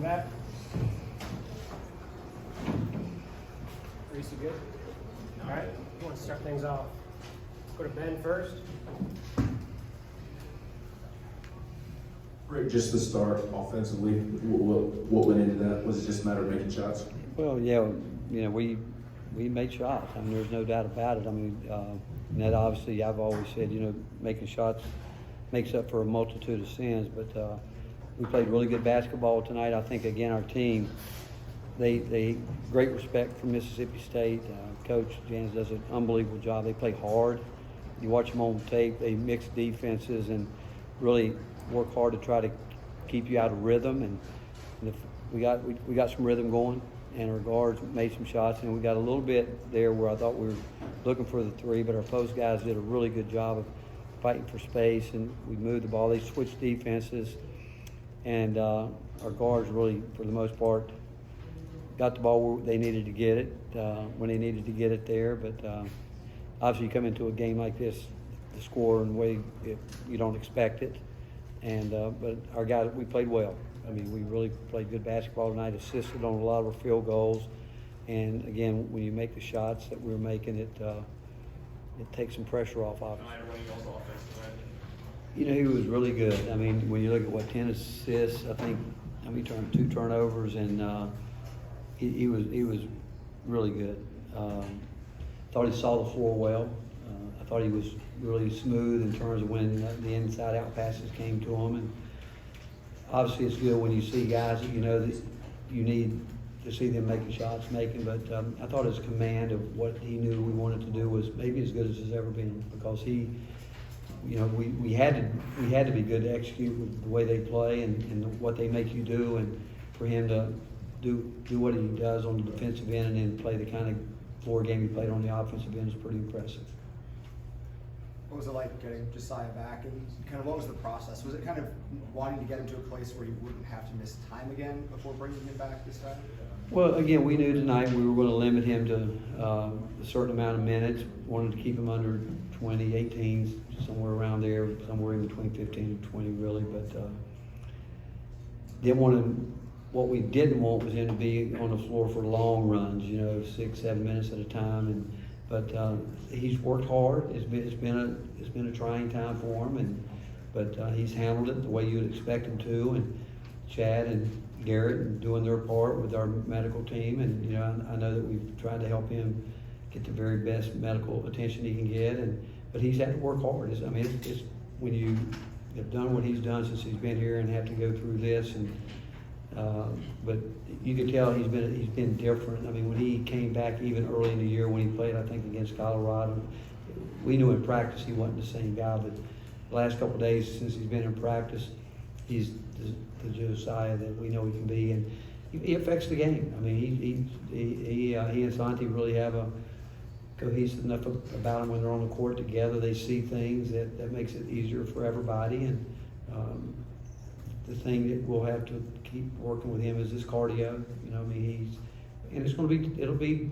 that. Reese, you good? All right, you want to start things off. Go to Ben first. Rick, just to start offensively, what went into that? Was it just a matter of making shots? Well, yeah, we made shots. I mean, there's no doubt about it. I mean, Ned, obviously, I've always said, making shots makes up for a multitude of sins. But we played really good basketball tonight. I think, again, our team, they great respect for Mississippi State. Coach Jans does an unbelievable job. They play hard. You watch them on tape. They mix defenses and really work hard to try to keep you out of rhythm. And if we got some rhythm going, and our guards made some shots, and we got a little bit there where I thought we were looking for the three, but our post guys did a really good job of fighting for space, and we moved the ball. They switched defenses, and our guards really, for the most part, got the ball where they needed to get it, when they needed to get it there. But obviously you come into a game like this, the score in the way you don't expect it. And but our guys, we played well. I mean, we really played good basketball tonight, assisted on a lot of our field goals. And again, when you make the shots that we were making, it takes some pressure off of us. He was really good. I mean, when you look at 10 assists, I think, he turned 2 turnovers, and he was really good. Thought he saw the floor well. I thought he was really smooth in terms of when the inside-out passes came to him. And obviously, it's good when you see guys that that you need to see them making shots, But I thought his command of what he knew we wanted to do was maybe as good as it's ever been, because we had to be good to execute with the way they play and what they make you do, and for him to do what he does on the defensive end and then play the kind of floor game he played on the offensive end is pretty impressive. What was it like getting Josiah back, and kind of what was the process? Was it kind of wanting to get him to a place where he wouldn't have to miss time again before bringing him back this time? Well, again, we knew tonight we were going to limit him to a certain amount of minutes. Wanted to keep him under 20, 18, somewhere around there, somewhere in between 15 and 20, really. But didn't want him. What we didn't want was him to be on the floor for long runs, 6, 7 minutes at a time. But he's worked hard. It's been a trying time for him, but he's handled it the way you would expect him to. And Chad and Garrett and doing their part with our medical team, and I know that we've tried to help him get the very best medical attention he can get. But he's had to work hard. It's when you have done what he's done since he's been here and have to go through this, but you can tell he's been different. I mean, when he came back even early in the year when he played, I think against Colorado, we knew in practice he wasn't the same guy. But the last couple of days since he's been in practice, he's the Josiah that we know he can be, and he affects the game. I mean, he and Santi really have a cohesive enough about him when they're on the court together. They see things that makes it easier for everybody, and the thing that we'll have to keep working with him is his cardio. It'll be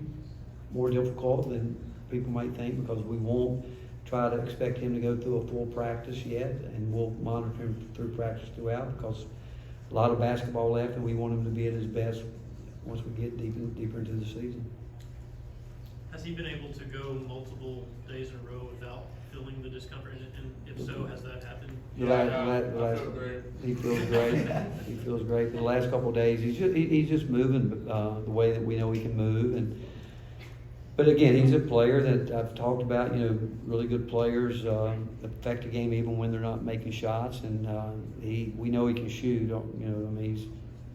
more difficult than people might think, because we won't try to expect him to go through a full practice yet, and we'll monitor him through practice throughout, because a lot of basketball left, and we want him to be at his best once we get deeper into the season. Has he been able to go multiple days in a row without feeling the discomfort? And if so, has that happened? I feel great. He feels great. He feels great. The last couple of days, he's just moving the way that we know he can move. But again, he's a player that I've talked about. Really good players affect the game even when they're not making shots. And we know he can shoot.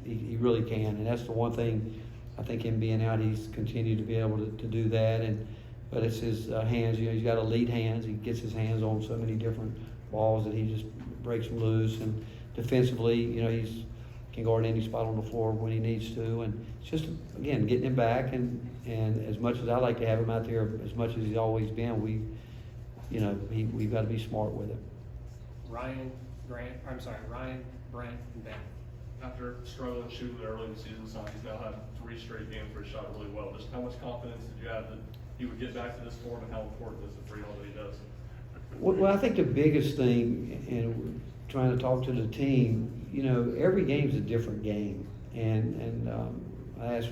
He really can. And that's the one thing. I think him being out, he's continued to be able to do that. But it's his hands. He's got elite hands. He gets his hands on so many different balls that he just breaks them loose. And defensively, he can guard any spot on the floor when he needs to. And it's just, again, getting him back. And as much as I like to have him out there, as much as he's always been, we've got to be smart with it. Ryan, Brent, and Ben. After struggling shooting early in the season, so he's now had 3 straight games where he shot really well. Just how much confidence did you have that he would get back to this form, and how important is it for you all that he does? Well, I think the biggest thing, and trying to talk to the team, every game's a different game. And I asked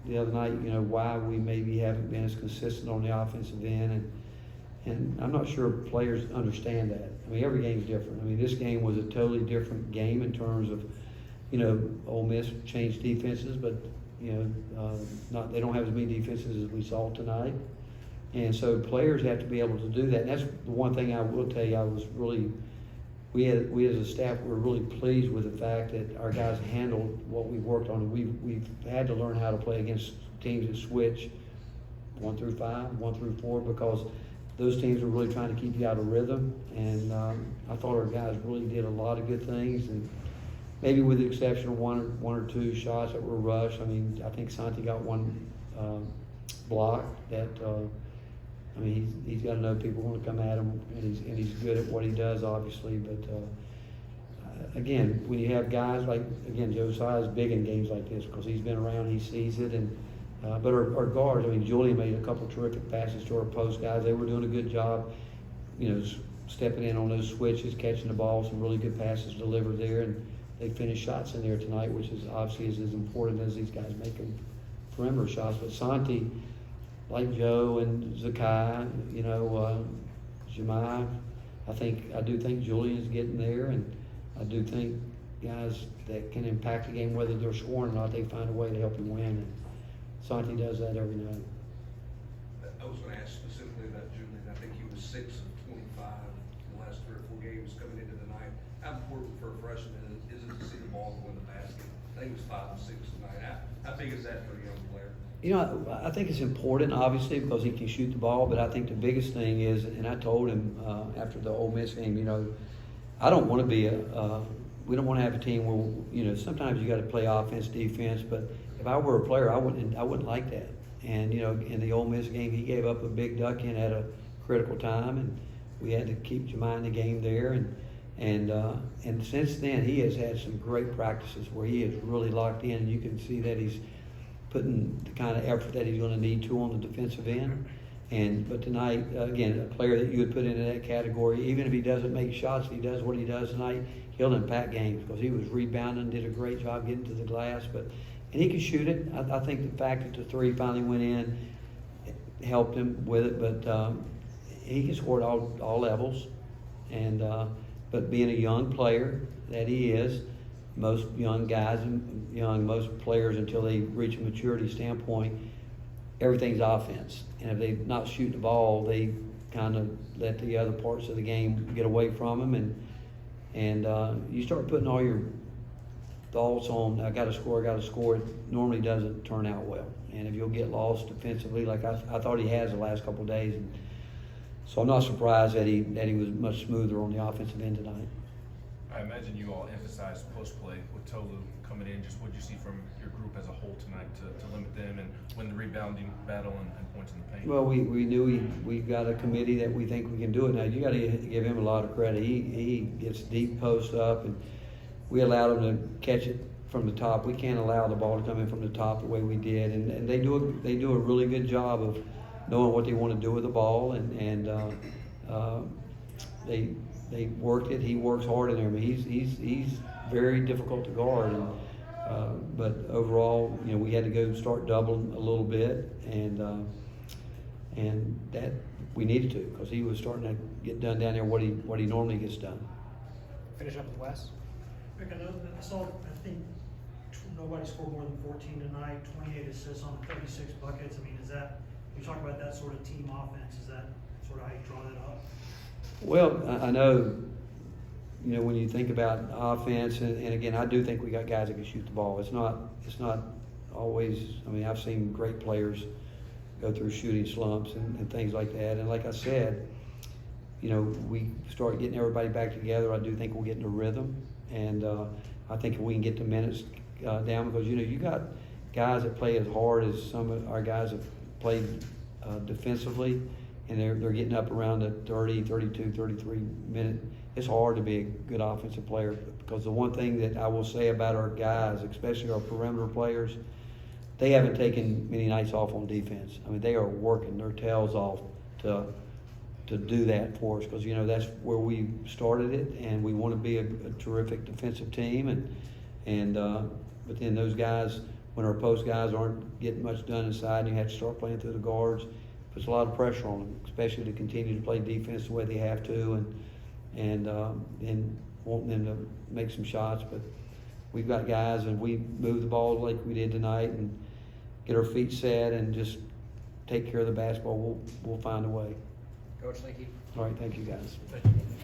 the other night, you know, why we maybe haven't been as consistent on the offensive end, and I'm not sure players understand that. I mean, every game's different. I mean, this game was a totally different game in terms of, you know, Ole Miss changed defenses, but you know, they don't have as many defenses as we saw tonight, and so players have to be able to do that. And that's the one thing I will tell you. I was really, we as a staff were really pleased with the fact that our guys handled what we worked on. We've had to learn how to play against teams that switch 1 through 5, 1 through 4, because those teams are really trying to keep you out of rhythm. And I thought our guys really did a lot of good things, and maybe with the exception of one or two shots that were rushed. I mean, I think Santi got one block that. I mean, he's got to know people want to come at him, and he's good at what he does, obviously. But again, when you have guys like, again, Josiah's big in games like this because he's been around, he sees it. And but our guards, I mean, Julian made a couple terrific passes to our post guys. They were doing a good job, you know, stepping in on those switches, catching the ball, some really good passes delivered there, and they finished shots in there tonight, which is obviously is as important as these guys making perimeter shots. But Santi, like Joe and Zakai, you know, Jemai, I do think Julian's getting there, and I do think guys that can impact the game, whether they're scoring or not, they find a way to help you win. And Santi does that every night. I was going to ask specifically about Julian. I think he was 6 of 25 in the last 3 or 4 games coming into the night. How important for a freshman is it to see the ball go in the basket? I think it was 5 of 6 tonight. How big is that for a young player? You know, I think it's important, obviously, because he can shoot the ball, but I think the biggest thing is, and I told him after the Ole Miss game, you know, I don't want to be we don't want to have a team where, you know, sometimes you got to play offense, defense, but if I were a player, I wouldn't like that. And, you know, in the Ole Miss game, he gave up a big duck in at a critical time, and we had to keep Jemai in the game there. And since then, he has had some great practices where he is really locked in, and you can see that he's putting the kind of effort that he's going to need to on the defensive end. But tonight, again, a player that you would put into that category, even if he doesn't make shots, if he does what he does tonight, he'll impact games because he was rebounding, did a great job getting to the glass. And he can shoot it. I think the fact that the 3 finally went in helped him with it. But he can score at all levels. And but being a young player that he is, most young guys and most players until they reach a maturity standpoint, everything's offense. And if they're not shooting the ball, they kind of let the other parts of the game get away from them. And you start putting all your thoughts on, I got to score, it normally doesn't turn out well. And if you'll get lost defensively, like I thought he has the last couple of days. And so I'm not surprised that he was much smoother on the offensive end tonight. I imagine you all emphasized post play with Tolu coming in. Just what you see from your group as a whole tonight to limit them and win the rebounding battle and points in the paint? Well, we knew we've got a committee that we think we can do it. Now you got to give him a lot of credit. He gets deep post up, and we allowed him to catch it from the top. We can't allow the ball to come in from the top the way we did, and they do a really good job of knowing what they want to do with the ball, and they worked it. He works hard in there. I mean, he's very difficult to guard, but overall, you know, we had to go start doubling a little bit, and that we needed to because he was starting to get done down there what he normally gets done. Finish up with Wes. Rick, I saw, I think nobody scored more than 14 tonight, 28 assists on 36 buckets. I mean, is that, you talk about that sort of team offense, is that sort of how you draw that up? Well, I know, you know, when you think about offense, and again, I do think we got guys that can shoot the ball. It's not always, I mean, I've seen great players go through shooting slumps and things like that. And like I said, you know, we start getting everybody back together. I do think we'll get in a rhythm. And I think if we can get the minutes down, because, you know, you got guys that play as hard as some of our guys have played defensively, and they're getting up around the 30, 32, 33 minute. It's hard to be a good offensive player because the one thing that I will say about our guys, especially our perimeter players, they haven't taken many nights off on defense. I mean, they are working their tails off to do that for us because, you know, that's where we started it, and we want to be a terrific defensive team, and But then those guys, when our post guys aren't getting much done inside, and you have to start playing through the guards, puts a lot of pressure on them, especially to continue to play defense the way they have to, and wanting them to make some shots. But we've got guys, and we move the ball like we did tonight, and get our feet set, and just take care of the basketball. We'll find a way. Coach, thank you. All right, thank you guys. Thank you.